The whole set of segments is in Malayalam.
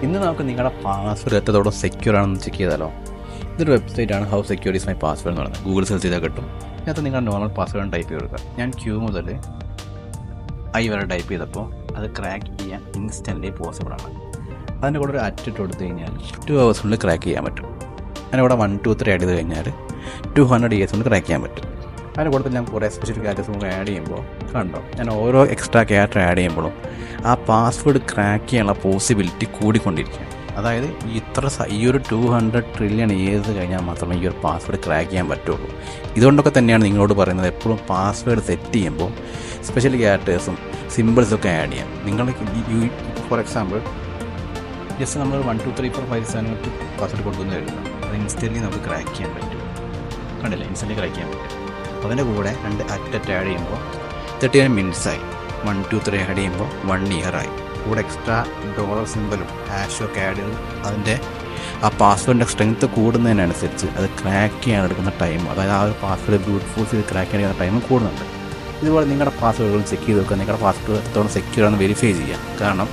ഇന്ന് നമുക്ക് നിങ്ങളുടെ പാസ്വേഡ് എത്രത്തോളം സെക്യൂർ ആണെന്ന് ചെക്ക് ചെയ്താലോ. ഇതൊരു വെബ്സൈറ്റാണ് how secure is my password എന്ന് പറയുന്നത്. ഗൂഗിൾ സെർച്ച് ചെയ്താൽ കിട്ടും. ഇതിനകത്ത് നിങ്ങളുടെ നോർമൽ പാസ്വേഡ് ടൈപ്പ് ചെയ്ത് കൊടുക്കുക. ഞാൻ Q മുതൽ I വരെ ടൈപ്പ് ചെയ്തപ്പോൾ അത് ക്രാക്ക് ചെയ്യാൻ ഇൻസ്റ്റൻ്റ്ലി പോസിബിൾ ആണ്. അതിൻ്റെ കൂടെ ഒരു അറ്റ് കൊടുത്തു കഴിഞ്ഞാൽ 2 hours ക്രാക്ക് ചെയ്യാൻ പറ്റും. അതിൻ്റെ കൂടെ 1 2 3 ആഡ് ചെയ്ത് കഴിഞ്ഞാൽ 200 years ക്രാക്ക് ചെയ്യാൻ പറ്റും. അതിൻ്റെ കൂടെ ഞാൻ കുറേ സ്പെഷ്യൽ ക്യാരക്ടേഴ്സ് നമുക്ക് ആഡ് ചെയ്യുമ്പോൾ കണ്ടോ, ഞാൻ ഓരോ എക്സ്ട്രാ ക്യാരക്ടർ ആഡ് ചെയ്യുമ്പോഴും ആ പാസ്വേഡ് ക്രാക്ക് ചെയ്യാനുള്ള പോസിബിലിറ്റി കൂടിക്കൊണ്ടിരിക്കുകയാണ്. അതായത് ഈ ഒരു 200 trillion years കഴിഞ്ഞാൽ മാത്രമേ ഈ ഒരു പാസ്വേഡ് ക്രാക്ക് ചെയ്യാൻ പറ്റുള്ളൂ. ഇതുകൊണ്ടൊക്കെ തന്നെയാണ് നിങ്ങളോട് പറയുന്നത് എപ്പോഴും പാസ്വേഡ് സെറ്റ് ചെയ്യുമ്പോൾ സ്പെഷ്യൽ ക്യാരക്ടേഴ്സും സിമ്പിൾസൊക്കെ ആഡ് ചെയ്യാം. നിങ്ങൾ ഫോർ എക്സാമ്പിൾ ജസ്റ്റ് നമ്മൾ 1 2 3 4 5 7 പാസ്വേഡ് കൊടുക്കുന്ന കഴിഞ്ഞാൽ അത് ഇൻസ്റ്റൻ്റ്ലി നമുക്ക് ക്രാക്ക് ചെയ്യാൻ പറ്റും. കണ്ടില്ല, ഇൻസ്റ്റൻ്റ്ലി ക്രാക്ക് ചെയ്യാൻ പറ്റും. അതിൻ്റെ കൂടെ 2 അറ്റ് ആഡ് ചെയ്യുമ്പോൾ 39 minutes ആയി. 1 2 3 ആഡ് ചെയ്യുമ്പോൾ 1 year ആയി. കൂടെ എക്സ്ട്രാ ഡോളർ സിമ്പലും ഹാഷൊക്കെ ആഡ് ചെയ്ത് അതിൻ്റെ ആ പാസ്വേഡിൻ്റെ സ്ട്രെങ്ത്ത് കൂടുന്നതിനനുസരിച്ച് അത് ക്രാക്ക് ചെയ്യാൻ എടുക്കുന്ന ടൈം, അതായത് ആ ഒരു പാസ്വേഡ് ബ്രൂട്ട് ഫോഴ്സ് ചെയ്ത് ക്രാക്ക് ചെയ്യാൻ ടൈം കൂടുന്നുണ്ട്. ഇതുപോലെ നിങ്ങളുടെ പാസ്വേഡുകളും ചെക്ക് ചെയ്ത് വെക്കുക. നിങ്ങളുടെ പാസ്വേഡ് എത്രത്തോളം സെക്യൂർ ആണെന്ന് വെരിഫൈ ചെയ്യാം. കാരണം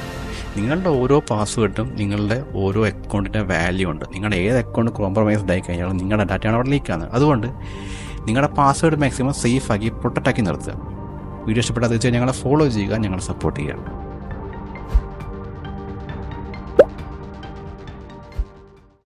നിങ്ങളുടെ ഓരോ പാസ്വേഡും നിങ്ങളുടെ ഓരോ അക്കൗണ്ടിൻ്റെ വാല്യൂ ഉണ്ട്. നിങ്ങളുടെ ഏത് അക്കൗണ്ട് കോംപ്രമൈസ്ഡ് ആയി കഴിഞ്ഞാലും നിങ്ങളുടെ ഡാറ്റയാണ് അവിടെ ലീക്കാകുന്നത്. അതുകൊണ്ട് നിങ്ങളുടെ പാസ്വേഡ് മാക്സിമം സേഫ് ആക്കി പ്രൊട്ടക്റ്റ് ആക്കി നിർത്തുക. വീഡിയോ ഇഷ്ടപ്പെട്ടാൽ തീർച്ചയായും ഞങ്ങളെ ഫോളോ ചെയ്യുക, ഞങ്ങളെ സപ്പോർട്ട് ചെയ്യുക.